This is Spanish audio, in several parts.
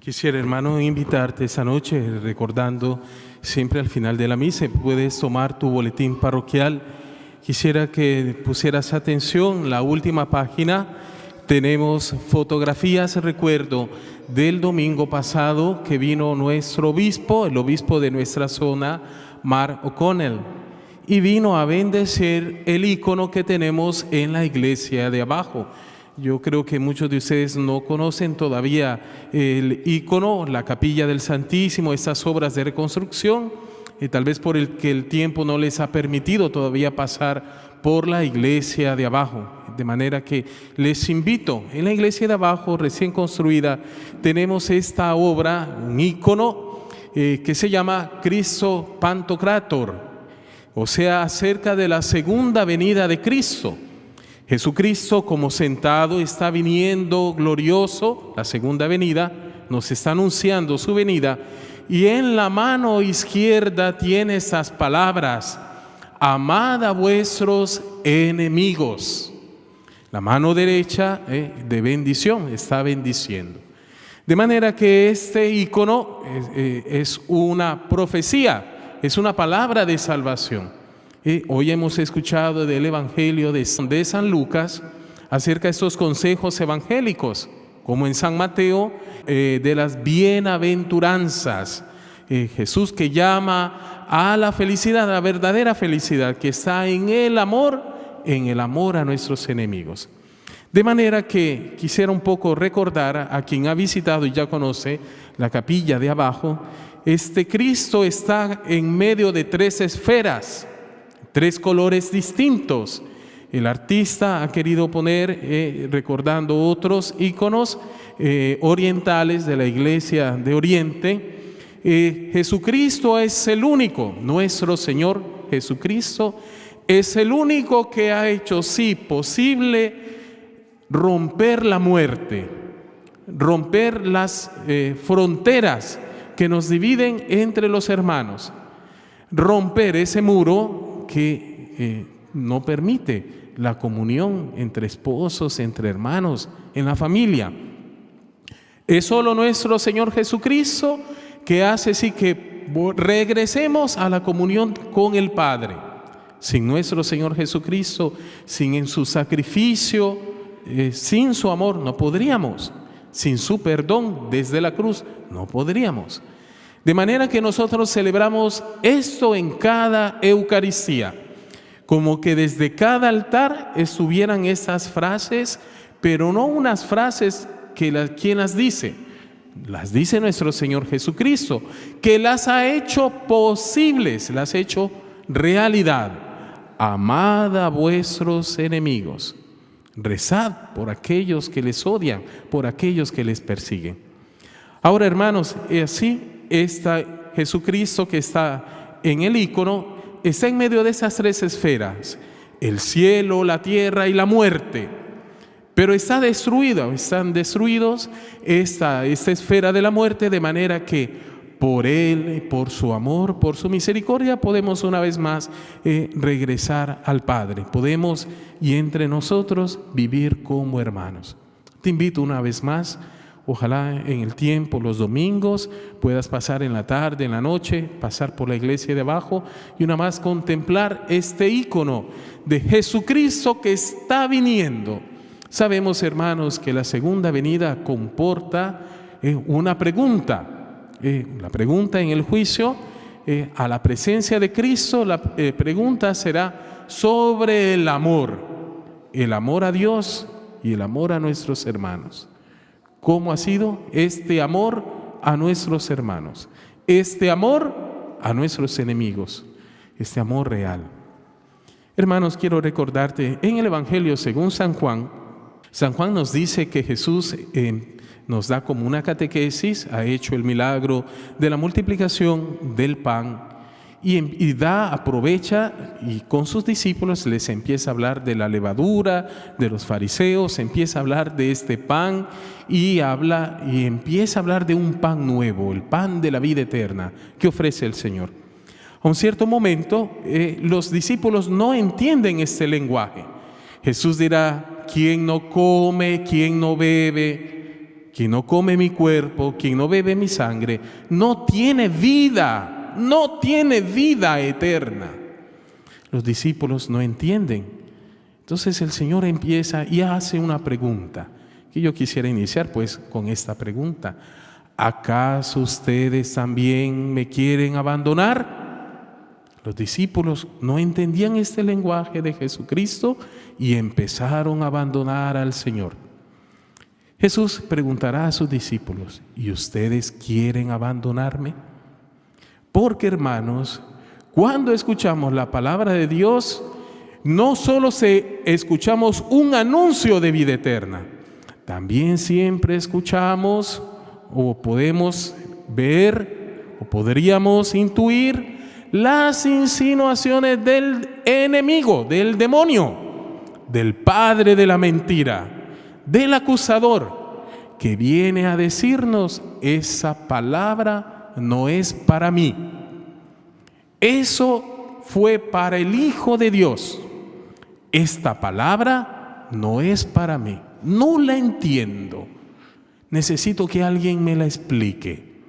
Quisiera, hermano, invitarte esta noche, recordando siempre al final de la misa, puedes tomar tu boletín parroquial. Quisiera que pusieras atención, la última página, tenemos fotografías, recuerdo, del domingo pasado que vino nuestro obispo, el obispo de nuestra zona, Mark O'Connell, y vino a bendecir el icono que tenemos en la iglesia de abajo. Yo creo que muchos de ustedes no conocen todavía el icono, la capilla del Santísimo, estas obras de reconstrucción, tal vez por el que el tiempo no les ha permitido todavía pasar por la iglesia de abajo. De manera que les invito, en la iglesia de abajo, recién construida, tenemos esta obra, un icono que se llama Cristo Pantocrator, o sea, acerca de la segunda venida de Cristo. Jesucristo, como sentado, está viniendo glorioso, la segunda venida, nos está anunciando su venida, y en la mano izquierda tiene estas palabras: amad a vuestros enemigos. La mano derecha de bendición, está bendiciendo. De manera que este icono es una profecía, es una palabra de salvación. Hoy hemos escuchado del Evangelio de San Lucas acerca de estos consejos evangélicos, como en San Mateo, de las bienaventuranzas. Jesús que llama a la felicidad, a la verdadera felicidad que está en el amor a nuestros enemigos. De manera que quisiera un poco recordar a quien ha visitado y ya conoce la capilla de abajo, este Cristo está en medio de tres esferas, tres colores distintos. El artista ha querido poner, recordando otros íconos orientales de la iglesia de Oriente. Jesucristo es el único, nuestro Señor Jesucristo es el único que ha hecho, sí, posible romper la muerte, romper las fronteras que nos dividen entre los hermanos, romper ese muro que no permite la comunión entre esposos, entre hermanos, en la familia. Es solo nuestro Señor Jesucristo que hace sí que regresemos a la comunión con el Padre. Sin nuestro Señor Jesucristo, sin en su sacrificio, sin su amor, no podríamos. Sin su perdón desde la cruz, no podríamos. De manera que nosotros celebramos esto en cada Eucaristía, como que desde cada altar estuvieran estas frases, pero no unas frases que ¿quién las dice? Las dice nuestro Señor Jesucristo, que las ha hecho posibles, las ha hecho realidad. Amad a vuestros enemigos, rezad por aquellos que les odian, por aquellos que les persiguen. Ahora, hermanos, así está Jesucristo que está en el icono, está en medio de esas tres esferas, el cielo, la tierra y la muerte. Pero está destruido, están destruidos esta esfera de la muerte, de manera que por Él, por su amor, por su misericordia, podemos una vez más regresar al Padre. Podemos, y entre nosotros, vivir como hermanos. Te invito una vez más. Ojalá en el tiempo, los domingos, puedas pasar en la tarde, en la noche, pasar por la iglesia de abajo y una más contemplar este ícono de Jesucristo que está viniendo. Sabemos, hermanos, que la segunda venida comporta una pregunta. La pregunta en el juicio, a la presencia de Cristo, la pregunta será sobre el amor a Dios y el amor a nuestros hermanos. ¿Cómo ha sido este amor a nuestros hermanos? Este amor a nuestros enemigos. Este amor real. Hermanos, quiero recordarte, en el Evangelio según San Juan nos dice que Jesús nos da como una catequesis, ha hecho el milagro de la multiplicación del pan y aprovecha y con sus discípulos les empieza a hablar de la levadura, de los fariseos, empieza a hablar de este pan y empieza a hablar de un pan nuevo, el pan de la vida eterna que ofrece el Señor. A un cierto momento los discípulos no entienden este lenguaje. Jesús dirá: ¿quién no come, quién no bebe, quien no come mi cuerpo, quien no bebe mi sangre, no tiene vida eterna. Los discípulos no entienden. Entonces el Señor empieza y hace una pregunta, que yo quisiera iniciar pues con esta pregunta. ¿Acaso ustedes también me quieren abandonar? Los discípulos no entendían este lenguaje de Jesucristo y empezaron a abandonar al Señor. Jesús preguntará a sus discípulos, ¿y ustedes quieren abandonarme? Porque, hermanos, cuando escuchamos la palabra de Dios, no solo escuchamos un anuncio de vida eterna, también siempre escuchamos o podemos ver o podríamos intuir las insinuaciones del enemigo, del demonio, del padre de la mentira, del acusador, que viene a decirnos: esa palabra no es para mí. Eso fue para el Hijo de Dios. Esta palabra no es para mí. No la entiendo. Necesito que alguien me la explique.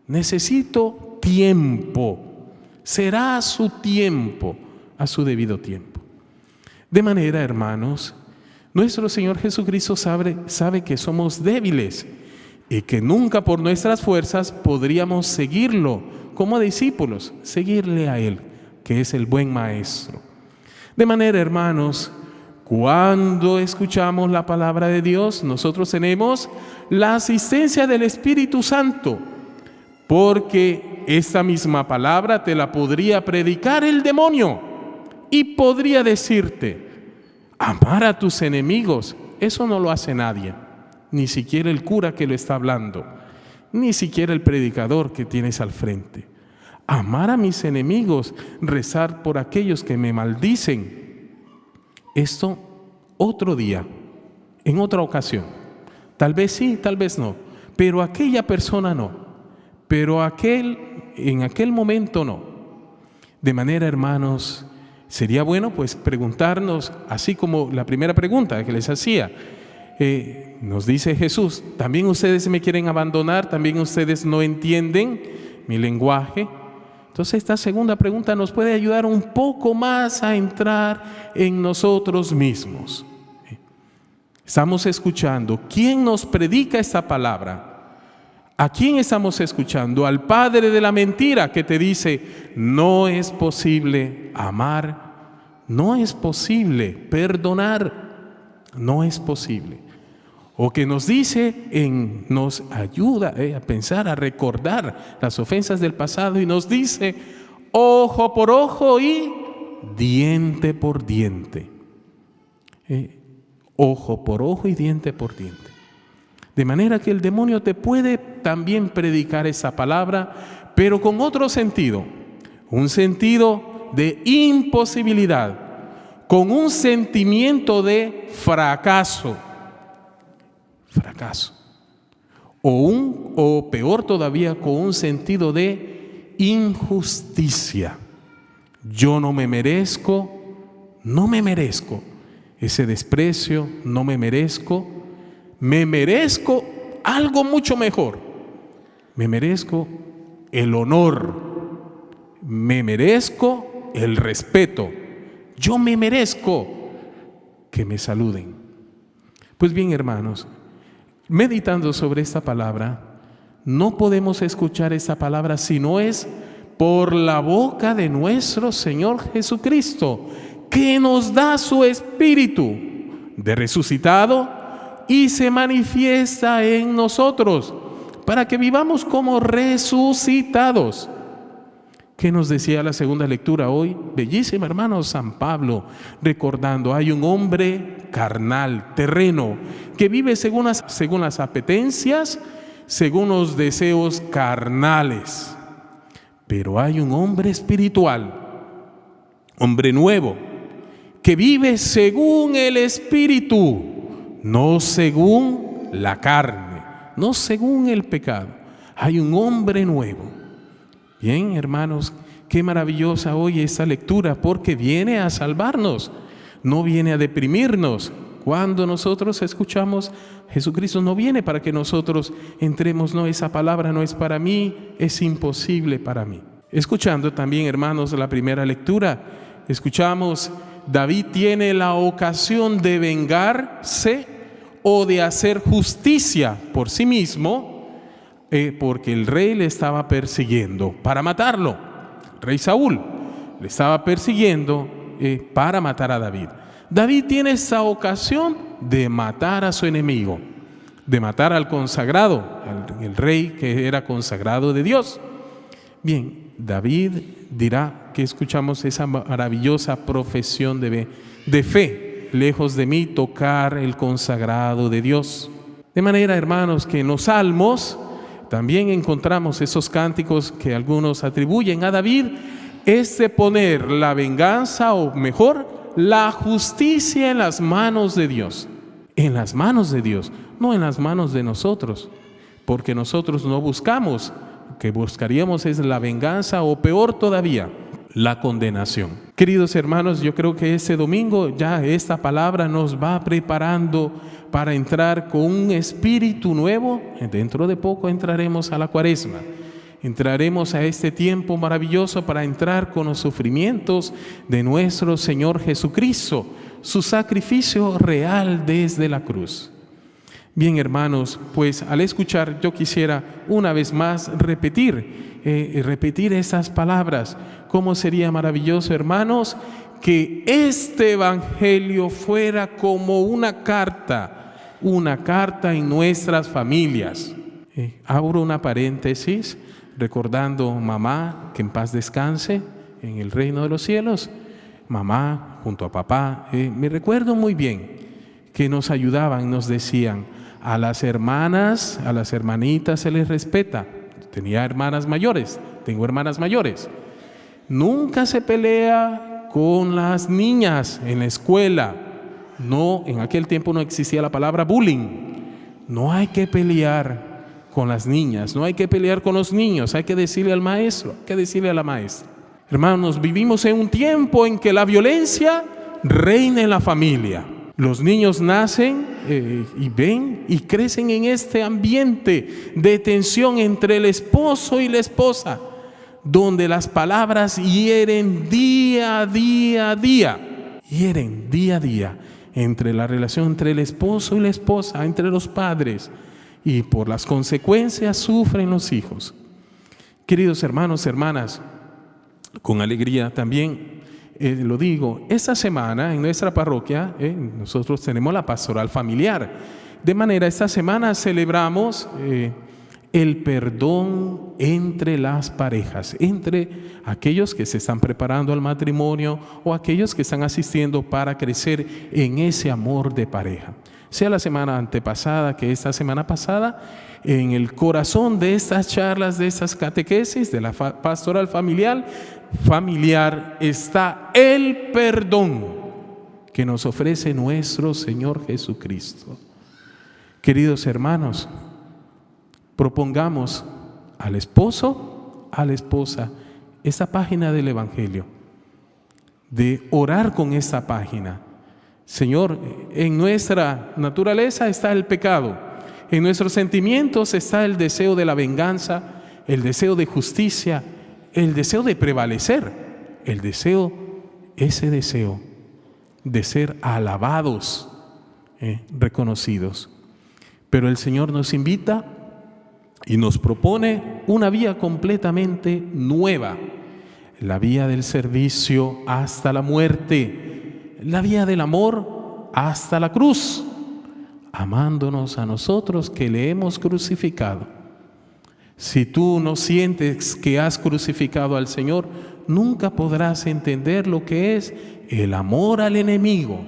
Necesito tiempo. Será a su tiempo, a su debido tiempo. De manera, hermanos, nuestro Señor Jesucristo sabe que somos débiles y que nunca por nuestras fuerzas podríamos seguirlo como discípulos, seguirle a Él, que es el buen Maestro. De manera, hermanos, cuando escuchamos la palabra de Dios, nosotros tenemos la asistencia del Espíritu Santo, porque esta misma palabra te la podría predicar el demonio y podría decirte: amar a tus enemigos. Eso no lo hace nadie, ni siquiera el cura que lo está hablando, ni siquiera el predicador que tienes al frente. Amar a mis enemigos, rezar por aquellos que me maldicen. Esto otro día, en otra ocasión. Tal vez sí, tal vez no, pero aquella persona no, pero en aquel momento no. De manera, hermanos, sería bueno pues preguntarnos, así como la primera pregunta que les hacía, nos dice Jesús: ¿también ustedes me quieren abandonar? ¿También ustedes no entienden mi lenguaje? Entonces esta segunda pregunta nos puede ayudar un poco más a entrar en nosotros mismos. Estamos escuchando. ¿Quién nos predica esta palabra? ¿A quién estamos escuchando? Al padre de la mentira, que te dice: no es posible amar, no es posible perdonar, no es posible. O que nos dice, nos ayuda a pensar, a recordar las ofensas del pasado y nos dice: ojo por ojo y diente por diente. Ojo por ojo y diente por diente. De manera que el demonio te puede también predicar esa palabra, pero con otro sentido, un sentido de imposibilidad, con un sentimiento de fracaso, o peor todavía, con un sentido de injusticia. Yo no me merezco ese desprecio, no me merezco algo mucho mejor. Me merezco el honor, me merezco el respeto, yo me merezco que me saluden. Pues bien, hermanos, meditando sobre esta palabra, no podemos escuchar esta palabra si no es por la boca de nuestro Señor Jesucristo, que nos da su Espíritu de resucitado y se manifiesta en nosotros para que vivamos como resucitados. ¿Qué nos decía la segunda lectura hoy? Bellísima, hermano, San Pablo, recordando: hay un hombre carnal, terreno, que vive según las apetencias, según los deseos carnales. Pero hay un hombre espiritual, hombre nuevo, que vive según el Espíritu, no según la carne, no según el pecado. Hay un hombre nuevo. Bien, hermanos, qué maravillosa hoy esta lectura, porque viene a salvarnos, no viene a deprimirnos. cuando nosotros escuchamos, Jesucristo no viene para que nosotros entremos, no, esa palabra no es para mí, es imposible para mí. Escuchando también, hermanos, la primera lectura, escuchamos, David tiene la ocasión de vengarse o de hacer justicia por sí mismo, porque el rey le estaba persiguiendo para matarlo. El rey Saúl le estaba persiguiendo para matar a David. David tiene esa ocasión de matar a su enemigo, de matar al consagrado, el rey que era consagrado de Dios. Bien, David dirá que escuchamos esa maravillosa profesión de fe, lejos de mí tocar el consagrado de Dios. De manera, hermanos, que en los salmos también encontramos esos cánticos que algunos atribuyen a David, es de poner la venganza, o mejor, la justicia en las manos de Dios. En las manos de Dios, no en las manos de nosotros, porque nosotros no buscamos, lo que buscaríamos es la venganza o peor todavía, la condenación. Queridos hermanos, yo creo que este domingo ya esta palabra nos va preparando para entrar con un espíritu nuevo. Dentro de poco entraremos a la Cuaresma. Entraremos a este tiempo maravilloso para entrar con los sufrimientos de nuestro Señor Jesucristo, su sacrificio real desde la cruz. Bien, hermanos, pues al escuchar yo quisiera una vez más repetir esas palabras. ¿Cómo sería maravilloso, hermanos, que este evangelio fuera como una carta en nuestras familias? Abro una paréntesis, recordando mamá, que en paz descanse en el reino de los cielos. Mamá junto a papá, me recuerdo muy bien que nos ayudaban, nos decían, a las hermanas, a las hermanitas se les respeta. Tenía hermanas mayores, tengo hermanas mayores. Nunca se pelea con las niñas en la escuela. No, en aquel tiempo no existía la palabra bullying. No hay que pelear con las niñas, no hay que pelear con los niños, hay que decirle al maestro, hay que decirle a la maestra. Hermanos, vivimos en un tiempo en que la violencia reina en la familia. Los niños nacen y ven y crecen en este ambiente de tensión entre el esposo y la esposa, donde las palabras hieren día a día, entre la relación entre el esposo y la esposa, entre los padres, y por las consecuencias sufren los hijos. Queridos hermanos, hermanas, con alegría también lo digo, esta semana en nuestra parroquia nosotros tenemos la pastoral familiar. De manera, esta semana celebramos el perdón entre las parejas, entre aquellos que se están preparando al matrimonio o aquellos que están asistiendo para crecer en ese amor de pareja. Sea la semana antepasada que esta semana pasada, en el corazón de estas charlas, de estas catequesis, de la pastoral familiar está el perdón que nos ofrece nuestro Señor Jesucristo. Queridos hermanos, propongamos al esposo, a la esposa, esta página del Evangelio, de orar con esta página. Señor, en nuestra naturaleza está el pecado, en nuestros sentimientos está el deseo de la venganza, el deseo de justicia, el deseo de prevalecer, ese deseo de ser alabados, reconocidos. Pero el Señor nos invita y nos propone una vía completamente nueva, la vía del servicio hasta la muerte, la vía del amor hasta la cruz, amándonos a nosotros que le hemos crucificado. Si tú no sientes que has crucificado al Señor, nunca podrás entender lo que es el amor al enemigo.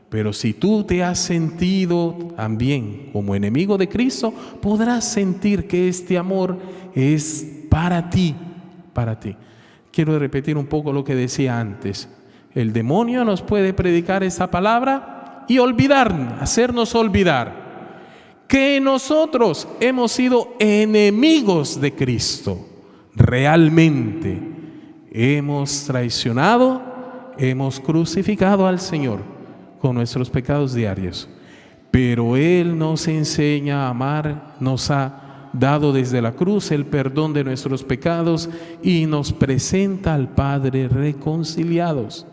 Pero si tú te has sentido también como enemigo de Cristo, podrás sentir que este amor es para ti, para ti. Quiero repetir un poco lo que decía antes. El demonio nos puede predicar esa palabra y hacernos olvidar que nosotros hemos sido enemigos de Cristo. Realmente hemos traicionado, hemos crucificado al Señor con nuestros pecados diarios. Pero Él nos enseña a amar, nos ha dado desde la cruz el perdón de nuestros pecados y nos presenta al Padre reconciliados.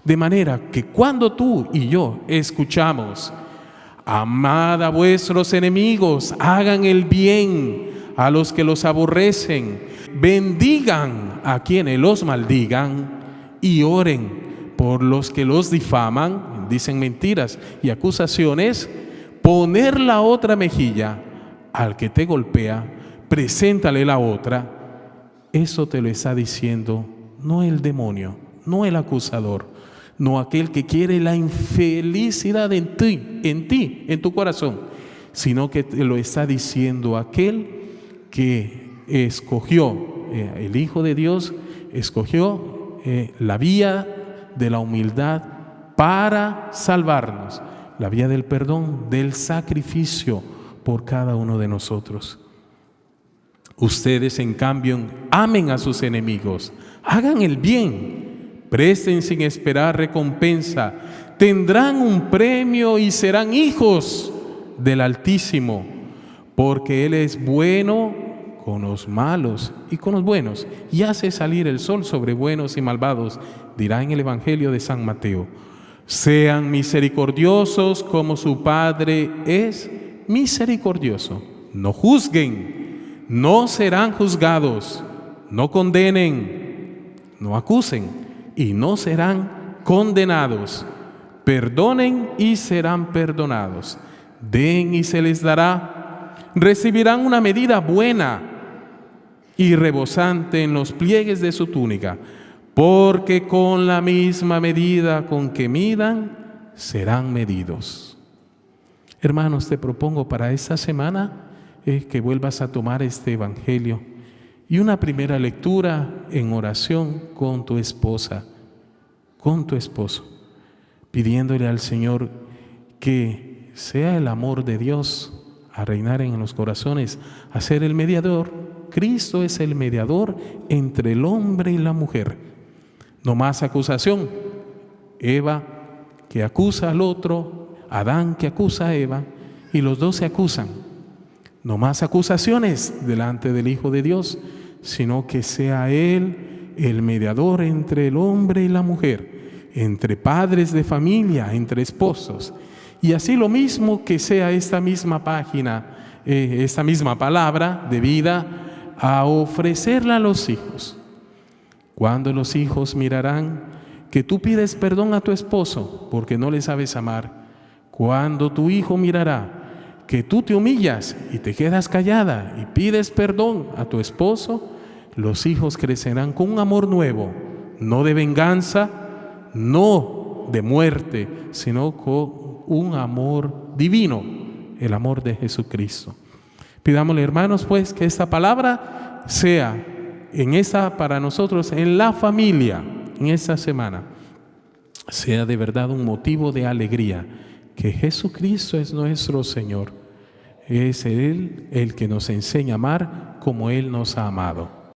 De manera que cuando tú y yo escuchamos: amad a vuestros enemigos, hagan el bien a los que los aborrecen, bendigan a quienes los maldigan y oren por los que los difaman, dicen mentiras y acusaciones, poner la otra mejilla al que te golpea, preséntale la otra. Eso te lo está diciendo no el demonio, no el acusador, no aquel que quiere la infelicidad en ti, en tu corazón, sino que te lo está diciendo aquel que escogió, el Hijo de Dios escogió la vía de la humildad para salvarnos, la vía del perdón, del sacrificio por cada uno de nosotros. Ustedes, en cambio, amen a sus enemigos, hagan el bien, presten sin esperar recompensa, tendrán un premio y serán hijos del Altísimo, porque Él es bueno con los malos y con los buenos, y hace salir el sol sobre buenos y malvados, dirá en el Evangelio de San Mateo. Sean misericordiosos como su Padre es misericordioso. No juzguen, no serán juzgados. No condenen, no acusen y no serán condenados. Perdonen y serán perdonados. Den y se les dará. Recibirán una medida buena y rebosante en los pliegues de su túnica, porque con la misma medida con que midan, serán medidos. Hermanos, te propongo para esta semana que vuelvas a tomar este Evangelio y una primera lectura en oración con tu esposa, con tu esposo, pidiéndole al Señor que sea el amor de Dios a reinar en los corazones, a ser el mediador. Cristo es el mediador entre el hombre y la mujer. No más acusación. Eva que acusa al otro, Adán que acusa a Eva, y los dos se acusan. No más acusaciones delante del Hijo de Dios, sino que sea Él el mediador entre el hombre y la mujer, entre padres de familia, entre esposos. Y así lo mismo que sea esta misma página, esta misma palabra de vida, a ofrecerla a los hijos. Cuando los hijos mirarán que tú pides perdón a tu esposo porque no le sabes amar, cuando tu hijo mirará que tú te humillas y te quedas callada y pides perdón a tu esposo, los hijos crecerán con un amor nuevo, no de venganza, no de muerte, sino con un amor divino, el amor de Jesucristo. Pidámosle, hermanos, pues, que esta palabra sea para nosotros, en la familia, en esta semana, sea de verdad un motivo de alegría, que Jesucristo es nuestro Señor. Es Él el que nos enseña a amar como Él nos ha amado.